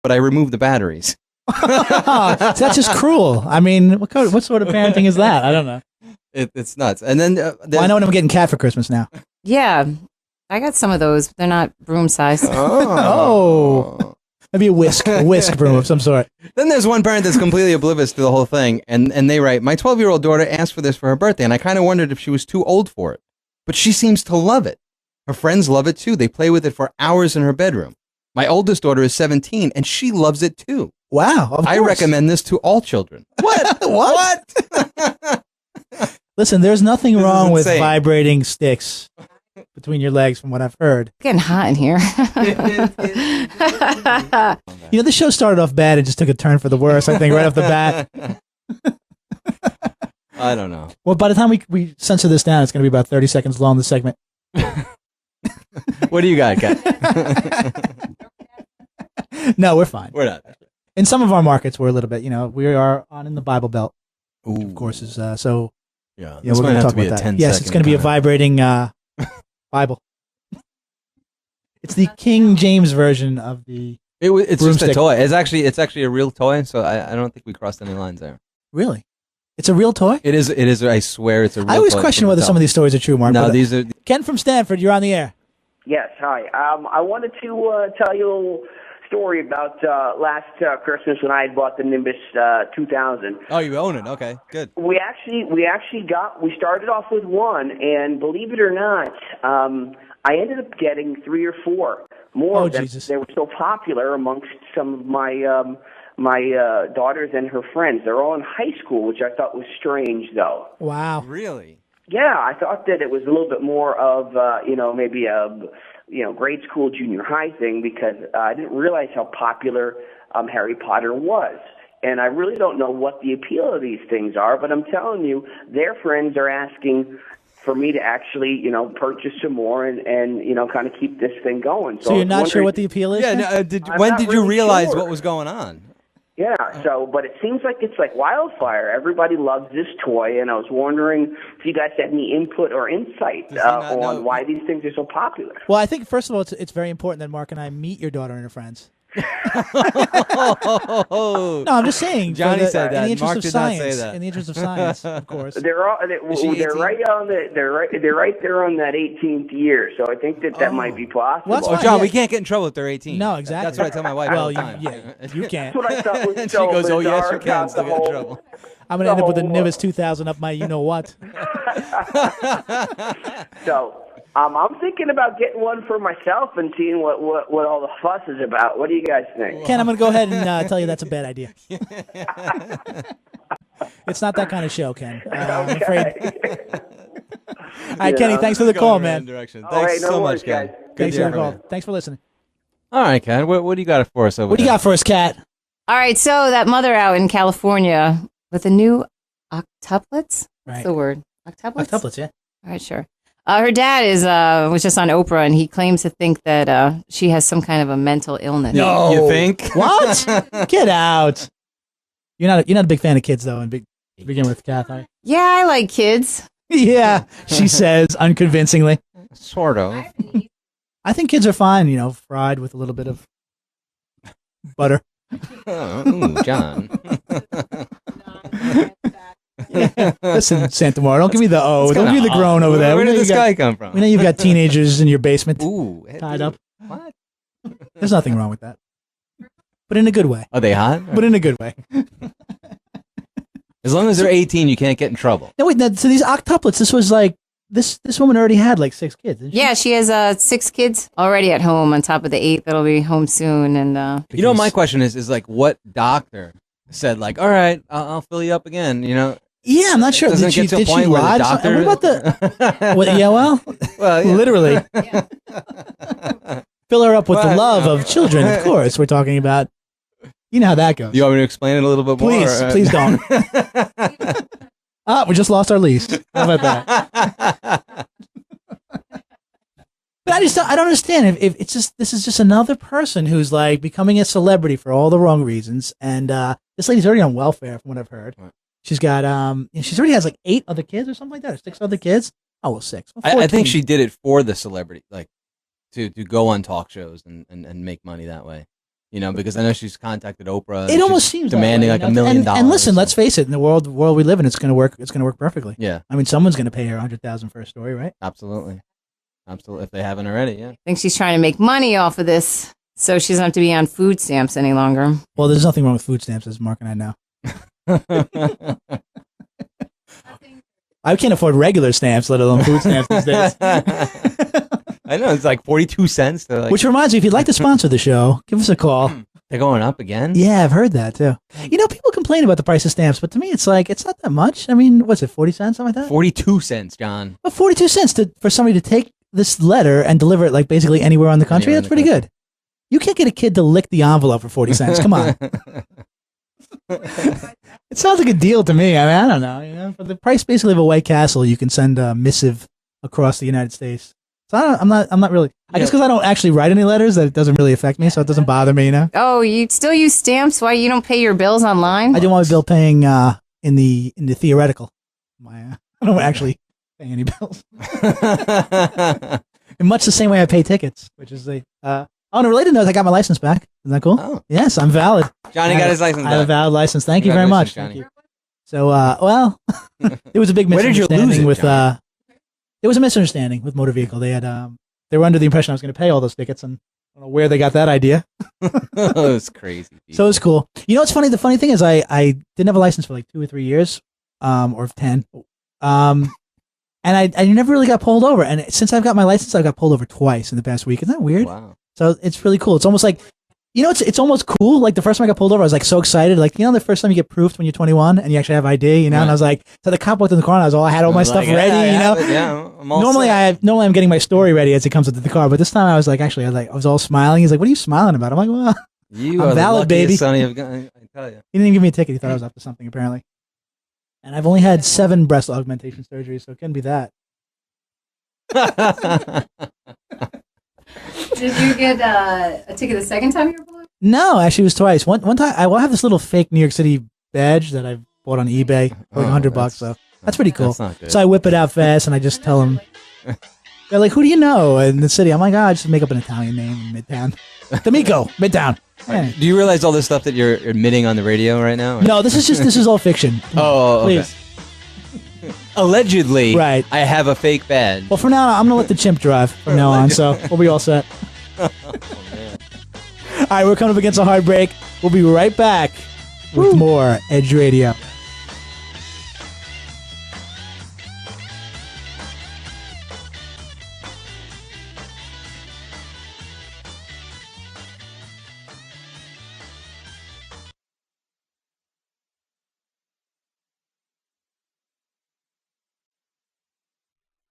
but I removed the batteries. That's just cruel. I mean, what sort of parenting is that? I don't know. It's nuts. And then I know when I'm getting cat for Christmas now. Yeah, I got some of those. They're not broom size. Oh. Maybe a whisk broom of some sort. Then there's one parent that's completely oblivious to the whole thing, and they write, my 12-year-old daughter asked for this for her birthday, and I kind of wondered if she was too old for it. But she seems to love it. Her friends love it too. They play with it for hours in her bedroom. My oldest daughter is 17, and she loves it too. Wow. Of I course. recommend this to all children. What? What? Listen, there's nothing wrong with insane. vibrating sticks between your legs, from what I've heard. It's getting hot in here. The show started off bad and just took a turn for the worse, I think, right off the bat. I don't know. Well, by the time we censor this down, it's going to be about 30 seconds long, the segment. What do you got, Kat? No, we're fine. We're not. In some of our markets, we're a little bit, we are on in the Bible Belt, which of course is, so... Yeah, we're going to talk about that. Yes, it's going to be a vibrating Bible. It's the King James version of the... It's just a broomstick. toy. It's actually a real toy, so I don't think we crossed any lines there. Really? It's a real toy? It is. I swear it's a real toy. I always question whether some of these stories are true, Mark. No, but, these are... Ken from Stanford, you're on the air. Yes, hi. I wanted to tell you a little story about last Christmas when I had bought the Nimbus 2000. Oh, you own it. Okay, good. We started off with one, and believe it or not, I ended up getting 3 or 4 more of them. Jesus. They were so popular amongst some of my daughters and her friends. They're all in high school, which I thought was strange, though. Wow. Really? Yeah, I thought that it was a little bit more of, maybe a, grade school, junior high thing, because I didn't realize how popular Harry Potter was. And I really don't know what the appeal of these things are, but I'm telling you, their friends are asking for me to actually, purchase some more and kind of keep this thing going. So you're not sure what the appeal is? Yeah. then? When did you really realize sure. what was going on? Yeah, but it seems like it's like wildfire. Everybody loves this toy, and I was wondering if you guys had any input or insight on why these things are so popular. Well, I think, first of all, it's very important that Mark and I meet your daughter and her friends. No, I'm just saying. Johnny said that. In the interest Mark of did not science. say that. In the interest of science, of course. They're right there on that 18th year, so I think that might be possible. Well, that's Oh, fine. John, Yeah. we can't get in trouble if they're 18. No, exactly. That's what I tell my wife all Well, the time. you can't. That's what I thought was And she so goes, "Oh yes, bizarre you can." about Still the get in whole- trouble. I'm going to end up with a the whole- Nimbus 2000 up my you-know-what. So I'm thinking about getting one for myself and seeing what all the fuss is about. What do you guys think? Ken, I'm going to go ahead and tell you that's a bad idea. It's not that kind of show, Ken. I'm afraid. All right, Kenny, thanks for the call, man. Direction. All Thanks right, no so worries, much, Ken. guys. Good Thanks to for the hear call. from you. Thanks for listening. All right, Ken. What do you got for us over What do you there? got for us, Kat? All right, so that mother out in California with the new octuplets. Right. What's the word? Octuplets? Octuplets, yeah. All right, sure. Her dad was just on Oprah, and he claims to think that she has some kind of a mental illness. No. You think? What? Get out. You're not a big fan of kids, though, to begin with, Kath, are you? Yeah, I like kids. Yeah, she says unconvincingly. Sort of. I think kids are fine, fried with a little bit of butter. Oh, ooh, John. Listen, Santamar, don't give me the O. Don't give me the groan over there. Where We know did this you got- guy come from? We know you've got teenagers in your basement Ooh, tied up. What? There's nothing wrong with that. But in a good way. Are they hot? But in a good way. As long as they're 18, you can't get in trouble. No, wait, so these octuplets, this was like, this woman already had like 6 kids, didn't she? Yeah, she has 6 kids already at home on top of the 8 that'll be home soon. And You know, my question is like, what doctor said like, all right, I'll fill you up again, Yeah, I'm not sure. Doesn't Did it get to a she point where the lie to some- doctor- and what about the... Well, yeah, Well, yeah. literally. Fill her up with the Well, love of children, of course. We're talking about... You know how that goes. You want me to explain it a little bit more? Please, or- please don't. We just lost our lease. How about that? But I don't understand if it's just, this is just another person who's like becoming a celebrity for all the wrong reasons. And this lady's already on welfare from what I've heard. Right. She's got, she's already has like 8 other kids or something like that, or 6 other kids. Oh, well, 6. Well, I think 14. she did it for the celebrity, like to go on talk shows and make money that way. You know, because I know she's contacted Oprah. It almost seems demanding that way, like $1 million. And listen, let's face it, in the world we live in, it's going to work. It's going to work perfectly. Yeah, I mean, someone's going to pay her $100,000 for a story, right? absolutely. If they haven't already, yeah. I think she's trying to make money off of this, so she doesn't have to be on food stamps any longer. Well, there's nothing wrong with food stamps, as Mark and I know. I can't afford regular stamps, let alone food stamps these days. I know it's like 42 cents. Like, Which reminds me, if you'd like to sponsor the show, give us a call. they're going up again. Yeah, I've heard that too. You know, people complain about the price of stamps, but to me, it's like it's not that much. I mean, what's it, 40 cents, something like that? 42 cents, John. But 42 cents for somebody to take this letter and deliver it like basically anywhere on the country. Anywhere That's pretty good. You can't get a kid to lick the envelope for 40 cents. Come on. It sounds like a deal to me. I mean, I don't know. You know, for the price basically of a White Castle, you can send a missive across the United States. So I'm not really. I guess because I don't actually write any letters, that it doesn't really affect me, so it doesn't bother me. You know. Oh, you still use stamps? Why you don't pay your bills online? I do want my bill paying in the theoretical. I don't actually pay any bills. In much the same way I pay tickets, which is on a related note, I got my license back. Isn't that cool? Oh. Yes, I'm valid. Johnny got his license I have a back. valid license. Thank you very much. Johnny. Thank you. So, well, there was a big Where did you misunderstanding lose it, with. Johnny? There was a misunderstanding with motor vehicle. They had they were under the impression I was going to pay all those tickets, and I don't know where they got that idea. It was crazy. So it was cool. You know what's funny? The funny thing is, I didn't have a license for like 2 or 3 years, or 10. And I never really got pulled over. And since I've got my license, I got pulled over twice in the past week. Isn't that weird? Wow. So it's really cool. It's almost like, you know, it's almost cool. Like the first time I got pulled over, I was like so excited. Like, you know, the first time you get proofed when you're 21 and you actually have ID, you know, Right. and I was like, so the cop walked in the car and I had all my stuff ready, you know. Normally I'm getting my story ready as it comes into the car, but this time I was like, actually, I was all smiling. He's like, what are you smiling about? I'm like, well, You I'm are valid, the baby. luckiest son of I tell you. he didn't even give me a ticket. He thought I was up to something apparently. And I've only had 7 breast augmentation surgeries, so it couldn't be that. Did you get a ticket the second time you were pulled? No, actually, it was twice. One time, I have this little fake New York City badge that I bought on eBay for like $100. So that's pretty cool. That's not good. So I whip it out fast and I just tell them, they're like, who do you know in the city? I'm like, I just make up an Italian name in Midtown. D'Amico, Midtown. Yeah. Do you realize all this stuff that you're admitting on the radio right now? No, this is all fiction. Oh, okay. Please. Allegedly, Right. I have a fake badge. Well, for now, I'm going to let the chimp drive from now on, so we'll be all set. Oh, man. All right, we're coming up against a hard break. We'll be right back with more Edge Radio.